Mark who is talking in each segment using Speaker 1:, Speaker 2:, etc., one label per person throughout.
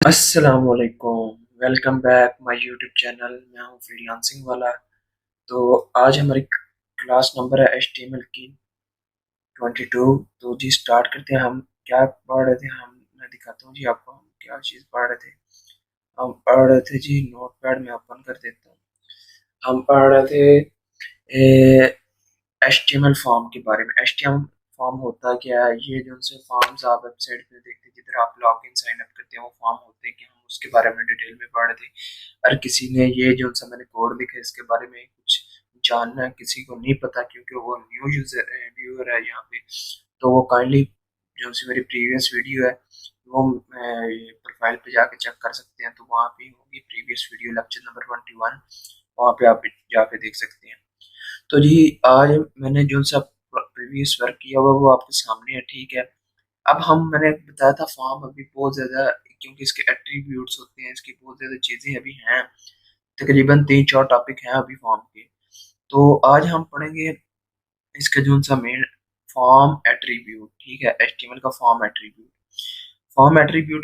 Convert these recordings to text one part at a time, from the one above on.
Speaker 1: अस्सलामुअलैकुम। Welcome back my YouTube channel. मैं हूँ फ्रीलांसिंग वाला। तो आज हमारी क्लास नंबर है HTML की 22। तो जी स्टार्ट करते हैं। हम क्या पढ़ रहे थे, हम मैं दिखाता हूँ जी आपको हम क्या चीज़ पढ़ रहे थे। हम पढ़ रहे थे जी, नोटपैड में ओपन कर देता हूँ। हम पढ़ रहे थे HTML फॉर्म के बारे में। HTML फॉर्म होता क्या है, ये जो उनसे फॉर्म्स आप वेबसाइट पे देखते हैं जिधर आप लॉग इन साइन अप करते हैं, वो फॉर्म होते हैं कि हम उसके बारे में डिटेल में पढ़ रहे थे। और किसी ने ये जो सा मैंने कोड लिखा है इसके बारे में कुछ जानना है, किसी को नहीं पता क्योंकि वो न्यू यूजर है, व्यूअर है यहाँ पे, तो वो काइंडली जो सी मेरी प्रीवियस वीडियो है वो प्रोफाइल पे जाके चेक कर सकते हैं। तो वहाँ पे होगी प्रीवियस वीडियो लेक्चर नंबर 21, वहाँ पे आप जाके देख सकते हैं। तो जी आज मैंने जो सा प्रीवियस वर्क किया हुआ वो आपके सामने है, ठीक है। अब मैंने बताया था फॉर्म अभी बहुत ज़्यादा, क्योंकि इसके एट्रीब्यूट्स होते हैं, इसकी बहुत ज़्यादा चीज़ें अभी हैं, तकरीबन 3-4 टॉपिक हैं अभी फॉर्म के। तो आज हम पढ़ेंगे इसका जो सा मेन फॉर्म एट्रीब्यूट, ठीक है। HTML का फॉर्म एट्रीब्यूट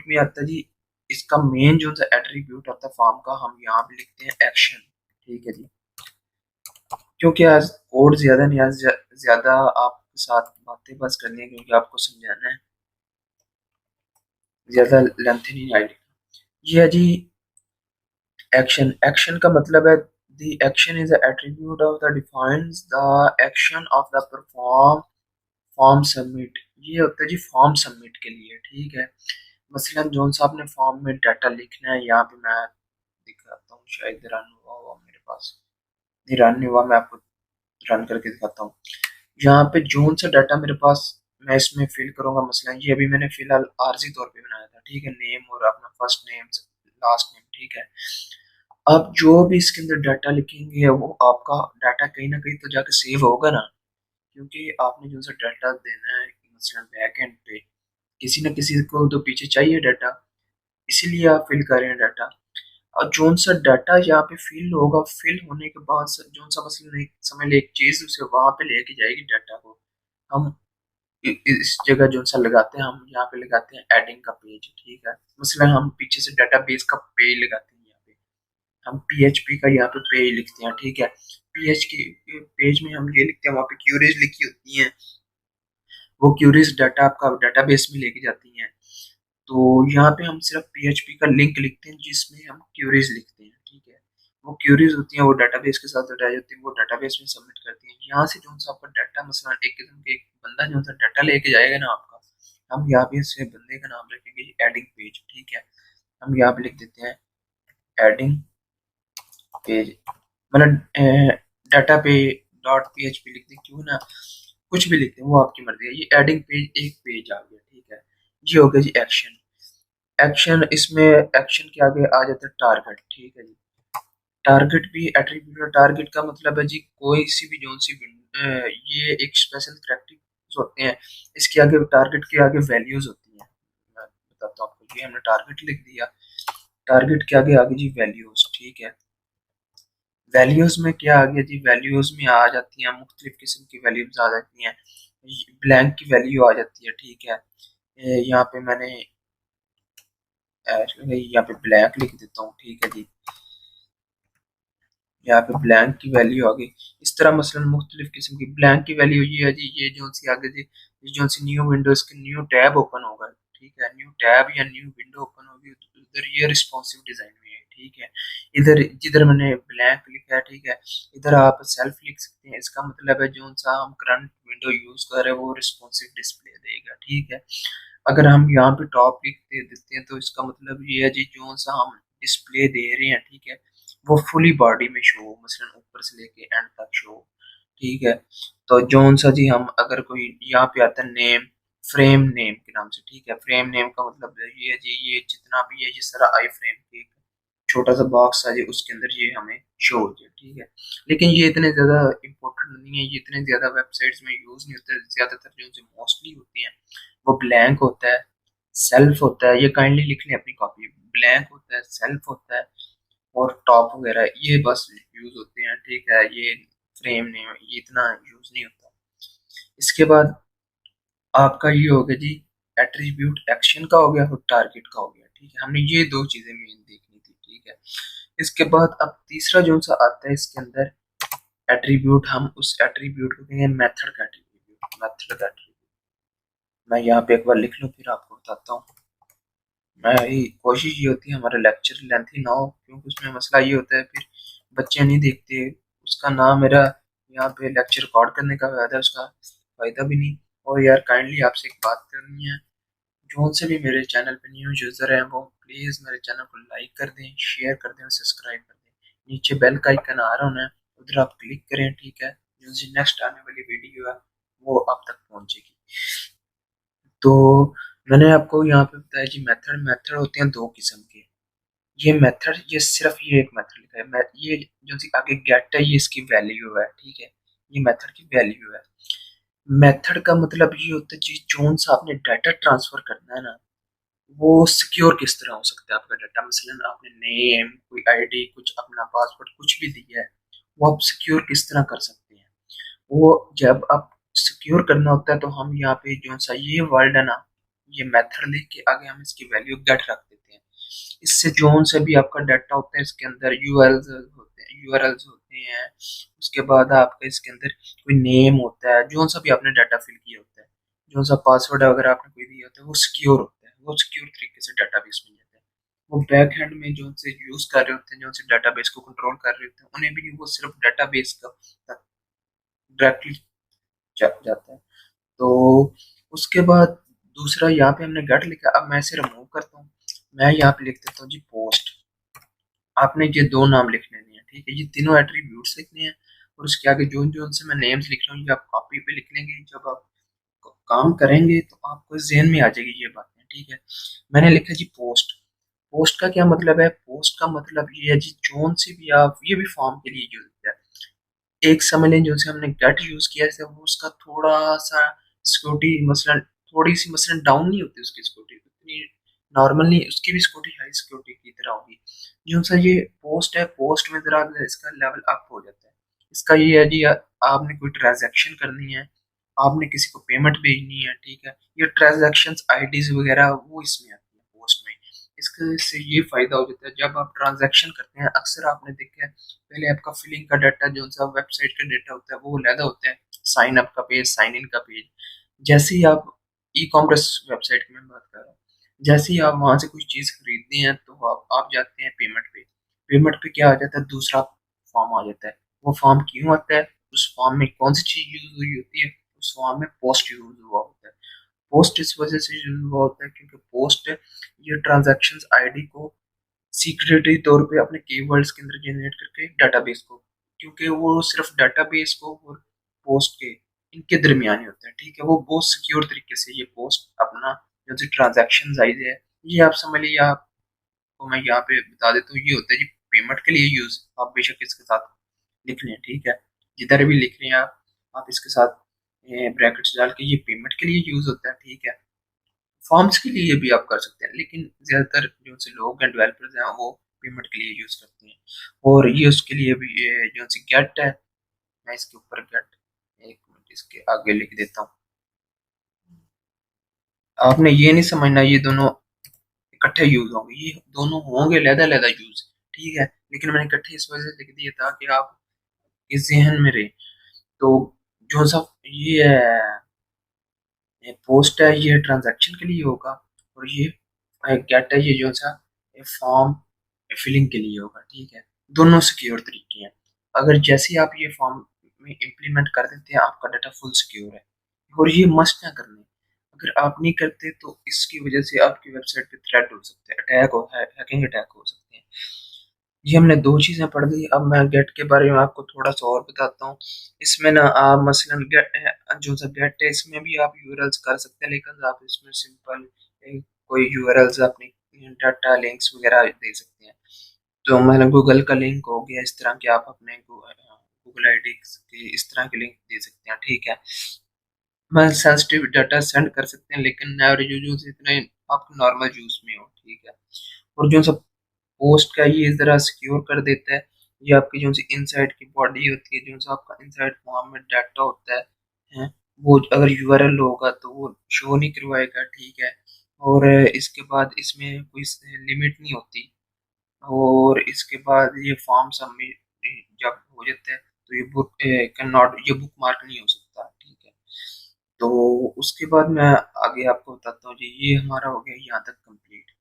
Speaker 1: में आता है जी, इसका मेन जो सा एट्रीब्यूट आता है फॉर्म का, हम यहाँ पे लिखते हैं एक्शन, ठीक है जी। क्योंकि आज कोड ज़्यादा नहीं, आज ज़्यादा आपके साथ बातें बस करनी है क्योंकि आपको समझाना है, ज़्यादा लेंथ नहीं आएगी। ये है जी एक्शन। एक्शन का मतलब है the action is the attribute of the defines the action of the form submit. ये होता है जी फॉर्म सबमिट के लिए, ठीक है। मसलन जोन सा आपने फॉर्म में डाटा लिखना है, यहाँ पे मैं दिखाता हूँ, शायद रन हुआ हुआ मेरे पास, नहीं रन नहीं हुआ, मैं आपको रन करके दिखाता हूँ। यहाँ पे जोन सा डाटा मेरे पास मैं इसमें फिल करूंगा। मसलन ये अभी मैंने फिलहाल आर्जी तौर पे बनाया था, ठीक है, नेम और अपना फर्स्ट नेम लास्ट नेम, ठीक है। अब जो भी इसके अंदर डाटा लिखेंगे वो आपका डाटा कहीं ना कहीं तो जाके सेव होगा ना, क्योंकि आपने जो सा डाटा देना है मसलन बैक एंड पे, किसी न किसी को तो पीछे चाहिए डाटा, इसीलिए आप फिल कर रहे हैं डाटा। और जोन सा डाटा यहाँ पे फिल होगा, फिल होने के बाद जोन सा मसलन एक समझ ले एक चीज उसे वहां पे लेके जाएगी डाटा को, हम इस जगह जो सा लगाते हैं, हम यहाँ पे लगाते हैं एडिंग का पेज, ठीक है। मसलन हम पीछे से डाटाबेस का पेज लगाते हैं, यहाँ पे हम PHP का यहाँ पे पेज लिखते हैं, ठीक है। PH के पेज में हम ये लिखते हैं, वहाँ पे क्यूरीज लिखी होती हैं, वो क्यूरीज डाटा आपका डाटाबेस में लेके जाती हैं। तो यहाँ पे हम सिर्फ PHP का लिंक लिखते हैं जिसमें हम क्यूरीज लिखते हैं, ठीक है। वो क्यूरीज होती हैं, वो डाटाबेस के साथ अटैच होती हैं, वो डाटाबेस में सबमिट करती हैं। यहाँ से जो सा आपका डाटा मसलन एक किस्म के एक बंदा जो सा डाटा लेके जाएगा ना आपका, हम यहाँ पे इससे बंदे का नाम रखेंगे एडिंग पेज, ठीक है। हम यहाँ पे लिख देते हैं एडिंग पेज, मतलब डाटा पे .php लिख दें, क्यों ना कुछ भी लिखते हैं, वो आपकी मर्जी है। ये एडिंग पेज एक पेज आ गया, ठीक है। ये हो गया जी एक्शन। एक्शन इसमें एक्शन के आगे आ जाता है टारगेट, ठीक है जी। टारगेट भी एट्रीब्यूट है। टारगेट का मतलब है जी कोई सी भी जोन सी ये एक स्पेशल कैरेक्टरिस्टिक्स होते हैं, इसके आगे टारगेट के आगे वैल्यूज होती हैं। मैं बताता हूँ आपको, ये हमने टारगेट लिख दिया, टारगेट के आगे आगे जी वैल्यूज, ठीक है। वैल्यूज में क्या आ गया जी, वैल्यूज में आ जाती हैं मुख्तलिफ किस्म की वैल्यूज आ जाती हैं। ब्लैंक की वैल्यू आ जाती है, ठीक है। यहाँ पे मैंने यहाँ पे ब्लैंक लिख देता हूँ, ठीक है जी। यहाँ पे ब्लैंक की वैल्यू आ गई। इस तरह मसलन मुख्तलिफ किस्म की ब्लैंक की वैल्यू ये है जी, ये जो सी आगे जी, ये जो सी न्यू विंडो, इसके न्यू टैब ओपन होगा, ठीक है। न्यू टैब या न्यू विंडो ओपन होगी तो इधर ये रिस्पॉन्सिव डिजाइन में है, ठीक है। इधर जिधर मैंने ब्लैंक लिखा है, ठीक है, इधर आप सेल्फ लिख सकते हैं। इसका मतलब है जो सा हम करंट विंडो यूज कर रहे हैं वो रिस्पॉन्सिव डिस्प्ले देगा, ठीक है। अगर हम यहाँ पे टॉप लिख दे देते हैं तो इसका मतलब ये है जी जो सा हम डिस्प्ले दे रहे हैं, ठीक है, वो फुली बॉडी में शो हो, मसलन ऊपर से लेके एंड तक शो हो, ठीक है। तो जोन सा जी हम अगर कोई यहाँ पे आता है नेम, फ्रेम नेम के नाम से, ठीक है। फ्रेम नेम का मतलब ये है जी, ये जितना भी है ये सारा आई फ्रेम के एक छोटा सा बॉक्स है जी, उसके अंदर ये हमें शो हो जाए, ठीक है। लेकिन ये इतने ज्यादा इंपॉर्टेंट नहीं है, ये इतने ज्यादा वेबसाइट्स में यूज नहीं होते। ज्यादातर जो मोस्टली होती हैं वो ब्लैंक होता है, सेल्फ होता है, ये काइंडली लिख लें अपनी कॉपी। ब्लैंक होता है, सेल्फ होता है और टॉप वगैरह ये बस यूज होते हैं, ठीक है। ये फ्रेम नेम ये इतना यूज नहीं होता। इसके बाद आपका ये हो गया जी एट्रीब्यूट एक्शन का हो गया और टारगेट का हो गया, ठीक है, हमने ये दो चीजें मेन देखनी थी। ठीक है, इसके बाद अब तीसरा जो सा आता है इसके अंदर एट्रीब्यूट, हम उस एट्रीब्यूट को कहेंगे मेथड का एट्रीब्यूट। मेथड का एट्रीब्यूट मैं यहाँ पे एक बार लिख लूँ फिर आपको बताता हूँ। मेरी कोशिश ये होती है हमारा लेक्चर लेंथी ना हो, क्योंकि उसमें मसला ये होता है फिर बच्चे नहीं देखते। उसका नाम मेरा यहाँ पे लेक्चर रिकॉर्ड करने का फायदा, उसका फायदा भी नहीं। और यार काइंडली आपसे एक बात करनी है, जो से भी मेरे चैनल पे न्यू यूजर हैं वो प्लीज मेरे चैनल को लाइक कर दें, शेयर कर दें और सब्सक्राइब कर दें। नीचे बेल का आइकन आ रहा है, उधर आप क्लिक करें। ठीक है, जो सी नेक्स्ट आने वाली वीडियो है वो आप तक पहुंचेगी। तो मैंने आपको यहाँ पे बताया जी, मेथड मेथड होते हैं दो किस्म के। ये मेथड, ये सिर्फ ये एक मेथड लिखा है, ये जो सी आगे गेट है ये इसकी वैल्यू है। ठीक है, ये मेथड की वैल्यू है। मेथड का मतलब ये होता है जी, जोन सा आपने डाटा ट्रांसफर करना है ना, वो सिक्योर किस तरह हो सकता है आपका डाटा। मसलन आपने नेम, कोई आईडी, कुछ अपना पासवर्ड कुछ भी दिया है, वो आप सिक्योर किस तरह कर सकते हैं। वो जब आप सिक्योर करना होता है तो हम यहाँ पे जो सा ये वर्ड है ना, ये मेथड लिख के आगे हम इसकी वैल्यू गेट रख देते हैं। इससे जोन से भी आपका डाटा होता है इसके अंदर यूआरएल्स होते हैं। उसके बाद आपका इसके अंदर कोई नेम होता है, जोन सा भी आपने डाटा फिल किया होता है, जोन सा पासवर्ड अगर आपने कोई दिया होता है वो सिक्योर होता है, वो सिक्योर तरीके से डाटाबेस में जाता है। वो बैक हैंड में जो से यूज कर रहे होते हैं, जो से डाटाबेस को कंट्रोल कर रहे होते हैं, उन्हें भी वो सिर्फ डाटाबेस का डायरेक्टली जाता है। तो उसके बाद दूसरा यहाँ पे हमने गेट लिखा, अब मैं इसे रिमूव करता हूँ। मैं यहाँ पे लिख देता हूँ जी पोस्ट। आपने ये दो नाम लिखने नहीं है, ठीक है, ये तीनों एट्रीब्यूट्स लिखने हैं। और उसके आगे जो जो से मैं नेम्स लिख रहा हूँ ये आप कॉपी पे लिख लेंगे। जब आप काम करेंगे तो आपको जहन में आ जाएगी ये बातें। ठीक है, मैंने लिखा जी पोस्ट। पोस्ट का क्या मतलब है? पोस्ट का मतलब ये है जी, जोन से भी आप, ये भी फॉर्म के लिए यूज होता है। एक समझ लें जो से हमने गेट यूज किया है वो उसका थोड़ा सा सिक्योरिटी मसलन, थोड़ी सी मसलन डाउन नहीं होती उसकी सिक्योरिटी उतनी, नॉर्मल नहीं, उसकी भी सिक्योरिटी हाई सिक्योरिटी की तरह होगी। जो सा ये पोस्ट है, पोस्ट में जरा इसका लेवल अप हो जाता है। इसका ये है जी, आपने कोई ट्रांजैक्शन करनी है, आपने किसी को पेमेंट भेजनी है, ठीक है, ये ट्रांजैक्शन आईडीज वगैरह वो इसमें आती है पोस्ट में। इसके से ये फायदा हो जाता है जब आप ट्रांजैक्शन करते हैं, अक्सर आपने देखा है पहले आपका फिलिंग का डाटा जो सा वेबसाइट का डाटा होता है वो अलग होता है, साइन अप का पेज, साइन इन का पेज। जैसे ही आप ई कॉमर्स वेबसाइट की मैं बात कर रहा हूँ, जैसे ही आप वहां से कोई चीज खरीदते हैं तो आप जाते हैं पेमेंट पे। पेमेंट पे क्या आ जाता है, दूसरा फॉर्म आ जाता है। वो फॉर्म क्यों आता है, उस फॉर्म में कौन सी चीज यूज हुई होती है, उस फॉर्म में पोस्ट यूज हुआ होता है। पोस्ट इस वजह से यूज हुआ होता है क्योंकि पोस्ट ये ट्रांजैक्शन आईडी को सीक्रेटरी तौर पे अपने कीवर्ड्स के अंदर जनरेट करके डाटाबेस को, क्योंकि वो सिर्फ डाटाबेस को और पोस्ट के इनके दरमियान ही होता है। ठीक है, वो बहुत सिक्योर तरीके से ये पोस्ट अपना जो सी ट्रांजैक्शन आई है, ये आप समझ लीजिए। आपको मैं यहाँ पे बता देता हूँ, ये होता है जी पेमेंट के लिए यूज। आप बेशक इसके साथ लिख लें, ठीक है, जिधर भी लिख रहे हैं आप इसके साथ ब्रैकेट्स डाल के, ये पेमेंट के लिए यूज होता है। ठीक है, फॉर्म्स के लिए भी आप कर सकते हैं, लेकिन ज्यादातर जो से लोग हैं डेवलपर्स हैं वो पेमेंट के लिए यूज करते हैं। और ये उसके लिए भी ये जो सी गेट है, मैं इसके ऊपर गेट, एक मिनट इसके आगे लिख देता हूँ। आपने ये नहीं समझना ये दोनों इकट्ठे यूज होंगे, ये दोनों होंगे लहदा यूज। ठीक है, लेकिन मैंने इकट्ठे इस वजह से लिख दिया ताकि आप इस जहन में रहे। तो जो सा ये है, ये पोस्ट है ये ट्रांजैक्शन के लिए होगा, और ये गेट है ये जो सा फॉर्म फिलिंग के लिए होगा। ठीक है, दोनों सिक्योर तरीके हैं। अगर जैसे ही आप ये फॉर्म में इम्प्लीमेंट कर देते हैं आपका डाटा फुल सिक्योर है। और ये मस्ट ना करना, अगर आप नहीं करते तो इसकी वजह से आपकी वेबसाइट पे थ्रेट हो सकते हैं, अटैक हो, हैकिंग अटैक हो सकते हैं। ये हमने दो चीजें पढ़ ली। अब मैं गेट के बारे में आपको थोड़ा सा और बताता हूँ। इसमें ना आप मसलन गेट जो सा गेट है इसमें भी आप यूआरएल्स कर सकते हैं, लेकिन आप इसमें सिंपल कोई यूआरएल्स अपनी डाटा लिंक्स वगैरह दे सकते हैं। तो मतलब गूगल का लिंक हो गया, इस तरह के आप अपने गूगल आईडी के इस तरह के लिंक दे सकते हैं। ठीक है, मैं सेंसिटिव डाटा सेंड कर सकते हैं, लेकिन एवरेज यूज इतने आपके नॉर्मल यूज में हो। ठीक है, और जो सब पोस्ट का ये ज़रा सिक्योर कर देता है। ये आपकी जो सी इनसाइड की बॉडी होती है, जो सा आपका इनसाइड फॉर्म में डाटा होता है, वो अगर यूआरएल होगा तो वो शो नहीं करवाएगा। ठीक है, और इसके बाद इसमें कोई लिमिट नहीं होती। और इसके बाद ये फॉर्म सबमिट जब हो जाता है तो ये बुक कैन नॉट, ये बुक मार्क नहीं हो सकता, ठीक है। तो उसके बाद मैं आगे आपको बताता हूँ जी, ये हमारा हो गया यहाँ तक कंप्लीट।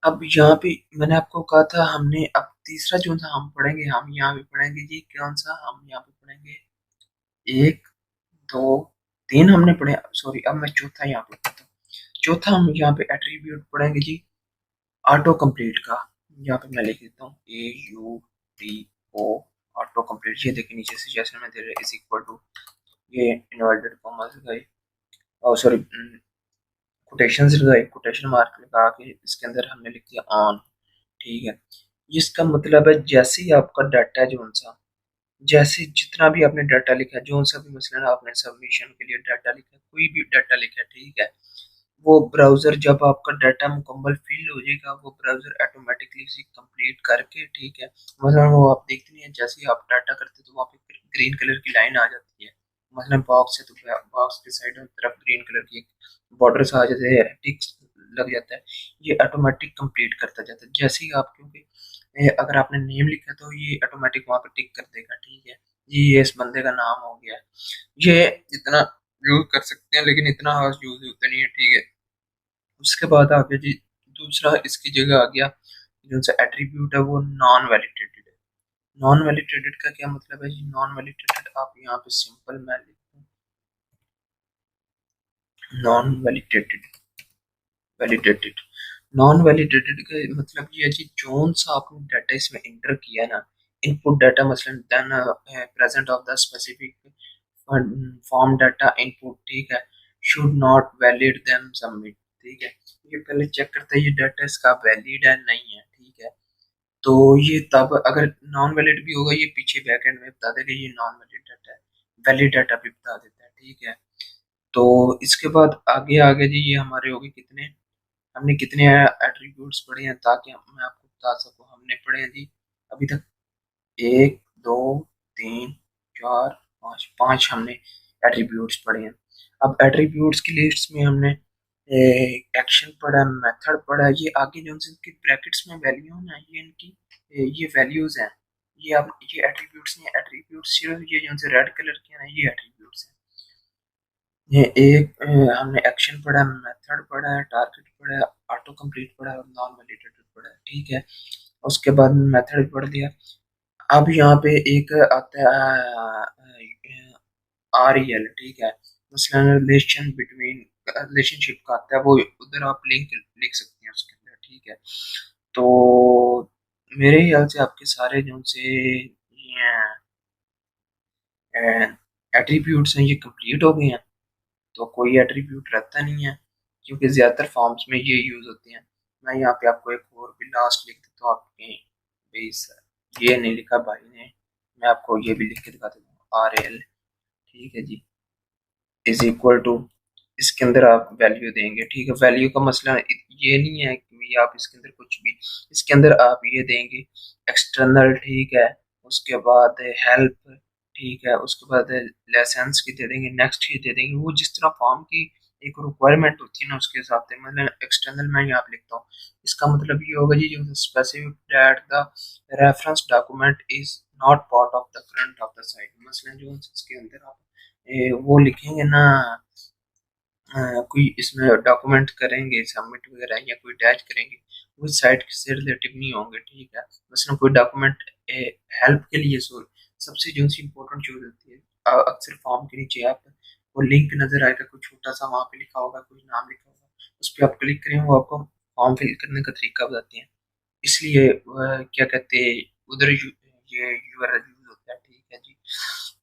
Speaker 1: अब यहाँ पे मैंने आपको कहा था हमने अब तीसरा जो सा हम पढ़ेंगे, हम यहाँ पे पढ़ेंगे जी कौन सा, हम यहाँ पे पढ़ेंगे एक, दो, तीन हमने पढ़े, सॉरी अब मैं चौथा यहाँ पे पढ़ता हूँ। चौथा हम यहाँ पे एट्रीब्यूट पढ़ेंगे जी ऑटो कंप्लीट का। यहाँ पे मैं लिख देता हूँ AUTO, ऑटो कंप्लीट। ये देखिए नीचे से जैसे मैं दे रहा इज इक्वल टू, ये इन्वर्टेड कॉमास लगाए और सॉरी कोटेशन लगाए, कोटेशन मार्क लगा के इसके अंदर हमने लिख दिया ऑन, ठीक है। इसका मतलब है जैसे ही आपका डाटा जो सा, जैसे जितना भी आपने डाटा लिखा, जो सा भी मसलन आपने सबमिशन के लिए डाटा लिखा, कोई भी डाटा लिखा, ठीक है, वो ब्राउज़र जब आपका डाटा मुकम्मल फिल हो जाएगा, वो ब्राउज़र ऑटोमेटिकली इसे कंप्लीट करके, ठीक है, मतलब वो आप देखते नहीं है जैसे ही आप डाटा करते तो वहाँ पे ग्रीन कलर की लाइन आ जाती है, मतलब बॉक्स है तो बॉक्स के साइड में तरफ ग्रीन कलर की एक बॉर्डर सा आ जाते हैं, टिक लग जाता है, ये ऑटोमेटिक कंप्लीट करता जाता है जैसे ही आप, क्योंकि अगर आपने नेम लिखा तो ये ऑटोमेटिक वहाँ पे टिक कर देगा, ठीक है, ये इस बंदे का नाम हो गया। ये इतना यूज कर सकते हैं लेकिन इतना खास यूज होता नहीं है, ठीक है। उसके बाद आ गया जी दूसरा, इसकी जगह आ गया जो सा एट्रीब्यूट है वो नॉन वैलिडेटेड है। नॉन वैलिडेटेड का क्या मतलब है जी, नॉन वैलिडेटेड आप यहाँ पे सिंपल मैं लिखता हूँ non validated, validated, non validated का मतलब ये है जी जोन सा आपने डाटा इसमें इंटर किया ना, इनपुट डाटा मसलन then present of the specific form data input, ठीक है, should not valid then submit, ठीक है। ये पहले चेक करता है ये डाटा इसका वैलिड है नहीं है, ठीक है। तो ये तब अगर नॉन वैलिड भी होगा ये पीछे बैकएंड में बता देगा ये नॉन वैलिड डाटा है, वैलिड डाटा भी बता देता है, ठीक है। तो इसके बाद आगे आगे जी ये हमारे हो गए कितने, हमने कितने एट्रीब्यूट्स पढ़े हैं ताकि मैं आपको बता सकूं, हमने पढ़े हैं जी अभी तक एक, दो, तीन, चार, पाँच, पांच हमने एट्रीब्यूट्स पढ़े हैं। अब एट्रीब्यूट्स की लिस्ट में हमने एक्शन पढ़ा, मेथड पढ़ा, ये आगे जो इनकी ब्रैकेट्स में वैल्यू है ना, ये इनकी ये वैल्यूज हैं, ये अब ये एट्रीब्यूट्स नहीं, एट्रीब्यूट्स सिर्फ ये जो से रेड कलर के हैं ना ये एट्रीब्यूट्स हैं। ये एक हमने एक्शन पढ़ा, मेथड पढ़ा है, टारगेट पढ़ा है, ऑटो कंप्लीट पढ़ा है और नॉन वैलिडेटेड पढ़ा है, ठीक है। उसके बाद मेथड पढ़ दिया। अब यहाँ पे एक आता है REL, ठीक है, मसलन रिलेशन बिटवीन, रिलेशनशिप का आता है वो, उधर आप लिंक लिख सकते हैं उसके अंदर, ठीक है। तो मेरे ख्याल से आपके सारे जो से एट्रीब्यूट्स हैं ये कंप्लीट हो गए हैं, तो कोई एट्रीब्यूट रहता नहीं है क्योंकि ज़्यादातर फॉर्म्स में ये यूज़ होते हैं। मैं यहाँ पे आपको एक और भी लास्ट लिख देता हूँ आपके भाई सर, ये नहीं लिखा भाई ने, मैं आपको ये भी लिख के दिखा देता हूँ RL, ठीक है जी, इज इक्वल टू, इसके अंदर आप वैल्यू देंगे, ठीक है। वैल्यू का मसला ये नहीं है कि आप इसके अंदर कुछ भी, इसके अंदर आप ये देंगे एक्सटर्नल, ठीक है, उसके बाद हेल्प, ठीक है, उसके बाद लेसन्स की दे देंगे, नेक्स्ट की दे देंगे, वो जिस तरह फॉर्म की एक रिक्वायरमेंट होती है ना उसके हिसाब से, मतलब एक्सटर्नल मैं यहाँ पे लिखता हूँ, इसका मतलब ये होगा जी जो specific that the reference document is not part of the front of the site, मसलन जो इसके अंदर आप वो लिखेंगे ना, कोई इसमें डॉक्यूमेंट करेंगे सबमिट वगैरह या कोई अटैच करेंगे, वो साइट से रिलेटिव नहीं होंगे, ठीक है। मसलन कोई डॉक्यूमेंट हेल्प के लिए सबसे जो सी इम्पोर्टेंट चीज़ होती है, अक्सर फॉर्म के नीचे आप वो लिंक नजर आएगा, कोई छोटा सा वहाँ पे लिखा होगा, कोई नाम लिखा होगा, उस पर आप क्लिक करें वो आपको फॉर्म फिल करने का तरीका बताते हैं, इसलिए क्या कहते हैं उधर ये यूआरएल यूज होता है, ठीक है जी।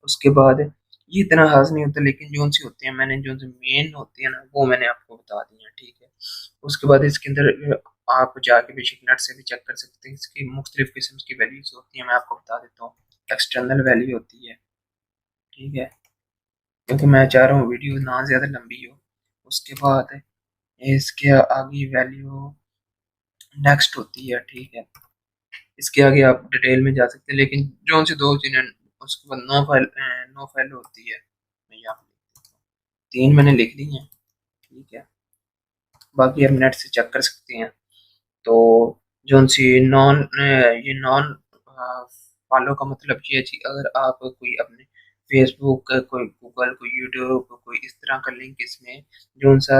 Speaker 1: उसके बाद ये इतना खास नहीं होता लेकिन जो सी होते हैं मैंने जो मेन होती है ना वो मैंने आपको बता दी है, ठीक है। उसके बाद इसके अंदर आप जाके बेशक नेट से भी चेक कर सकते हैं, इसकी मुख्तलिफ किस्म की वैल्यूज होती हैं, मैं आपको बता देता हूँ। एक्सटर्नल वैल्यू होती है, ठीक है, क्योंकि मैं चाह रहा हूँ वीडियो ना ज़्यादा लंबी हो। उसके बाद इसके आगे वैल्यू नेक्स्ट होती है, ठीक है, इसके आगे आप डिटेल में जा सकते हैं लेकिन जो सी दो चीजें, उसके बाद नो फाइल होती है, मैं यहाँ पे तीन मैंने लिख दी हैं, ठीक है। बाकी आप नेट से चेक कर सकते हैं। तो जोन सी नॉन ये नॉन फॉलो का मतलब ये है जी, अगर आप कोई अपने फेसबुक, कोई गूगल, कोई यूट्यूब, कोई इस तरह का लिंक इसमें जोन सा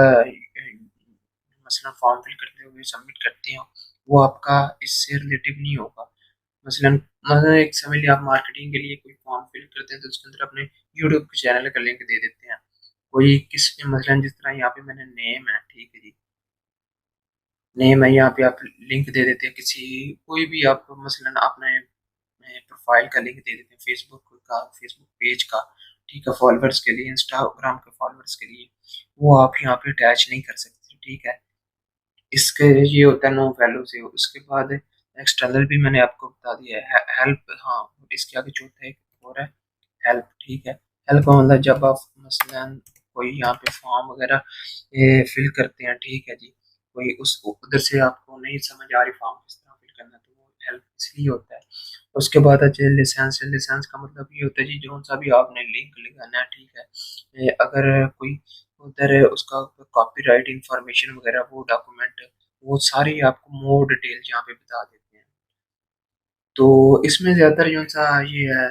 Speaker 1: मसलन फॉर्म फिल करते हुए सबमिट करते हो, वो आपका इससे रिलेटिव नहीं होगा। मसलन मसलन एक समझ लिया, आप मार्केटिंग के लिए कोई फॉर्म फिल करते हैं तो उसके अंदर अपने यूट्यूब के चैनल का लिंक दे देते हैं। कोई किस मसलन जिस तरह यहाँ पे मैंने नेम है, ठीक है जी, नेम है, यहाँ पे आप लिंक दे देते हैं किसी, कोई भी आप मसलन अपने प्रोफाइल का लिंक दे देते हैं, फेसबुक का, फेसबुक पेज का, ठीक है, फॉलोअर्स के लिए, इंस्टाग्राम के फॉलोअर्स के लिए, वो आप यहाँ पे अटैच नहीं कर सकते, ठीक है। इसके ये होता है नो वैल्यू से। उसके बाद एक्सटर्नल भी मैंने आपको बता दिया है, हेल्प, हाँ, इसके आगे चौथा एक और है, हेल्प, ठीक है। हेल्प का मतलब जब आप मसलन कोई यहाँ पे फॉर्म वगैरह फिल करते हैं, ठीक है जी, कोई उस उधर से आपको नहीं समझ आ रही फॉर्म किस तरह फिल करना, तो वो हेल्प इसलिए होता है। उसके बाद है लाइसेंस। लाइसेंस का मतलब ये होता है जी, जो सा भी आपने लिंक लगाना है, ठीक है, अगर कोई उधर उसका कॉपीराइट इंफॉर्मेशन वगैरह, वो डॉक्यूमेंट, वो सारी आपको मोर डिटेल यहाँ पे बता देते हैं। तो इसमें ज़्यादातर जो सा ये है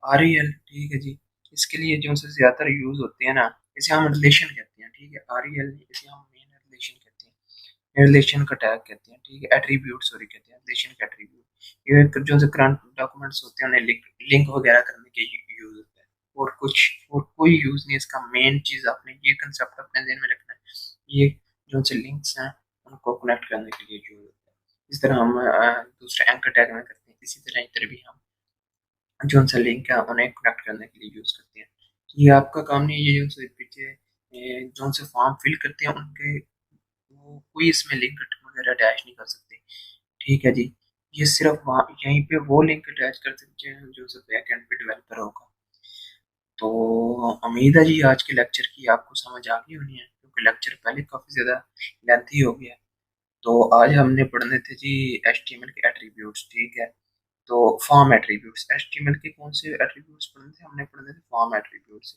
Speaker 1: REL, ठीक है जी, इसके लिए जो सा ज़्यादातर यूज़ होते हैं ना, इसे हम रिलेशन कहते हैं, ठीक है, REL नहीं, इसे हम मेन रिलेशन कहते हैं, रिलेशन का टैग कहते हैं, ठीक है, एट्रीब्यूट सॉरी कहते हैं, रिलेशन का एट्रीब्यूट। ये जो से करंट डॉक्यूमेंट्स होते हैं उन्हें लिंक लिंक वगैरह करने के यूज़ होता है, और कुछ और कोई यूज़ नहीं। इसका मेन चीज़ आपने ये कंसेप्ट अपने ध्यान में रखना है, ये जो से लिंक्स हैं उनको कनेक्ट करने के लिए यूज़ होता है। इस तरह हम दूसरे एंकर टैग में करते हैं, इसी तरह इधर भी हम जो सा लिंक है उन्हें कनेक्ट करने के लिए यूज़ करते हैं। ये आपका काम नहीं है, ये जो से पीछे जो से फॉर्म फिल करते हैं उनके, वो कोई इसमें लिंक वगैरह अटैच नहीं कर सकते, ठीक है जी। ये सिर्फ वहाँ यहीं पे वो लिंक अटैच कर सकते हैं जो सब बैक एंड पे डेवलपर होगा। तो उम्मीद है जी आज के लेक्चर की आपको समझ आ गई होनी है, क्योंकि लेक्चर पहले काफ़ी ज़्यादा लेंथी हो गया। तो आज हमने पढ़ने थे जी HTML के एट्रीब्यूट्स, ठीक है। तो फॉर्म एट्रीब्यूट्स, HTML के कौन से एट्रीब्यूट्स पढ़ने थे, हमने पढ़ने थे फॉर्म एट्रीब्यूट्स।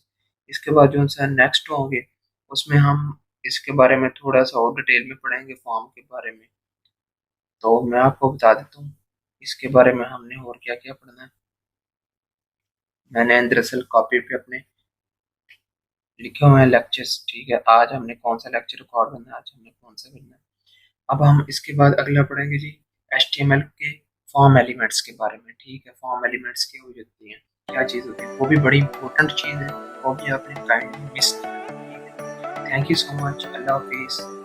Speaker 1: इसके बाद जो सा नेक्स्ट होंगे उसमें हम इसके बारे में थोड़ा सा और डिटेल में पढ़ेंगे, फॉर्म के बारे में। तो मैं आपको बता देता हूँ इसके बारे में हमने और क्या क्या पढ़ना है। मैंने दरअसल कॉपी पे अपने लिखे हुए हैं लेक्चर्स, ठीक है, आज हमने कौन सा लेक्चर रिकॉर्ड करना है, आज हमने कौन सा करना है। अब हम इसके बाद अगला पढ़ेंगे जी HTML के फॉर्म एलिमेंट्स के बारे में, ठीक है। फॉर्म एलिमेंट्स क्या हो जाती हैं, क्या चीज़ होती है, वो भी बड़ी इंपॉर्टेंट चीज़ है, वो भी आपने काइंडली मिस नहीं करनी, ठीक है। थैंक यू सो मच, अल्लाह हाफिज़।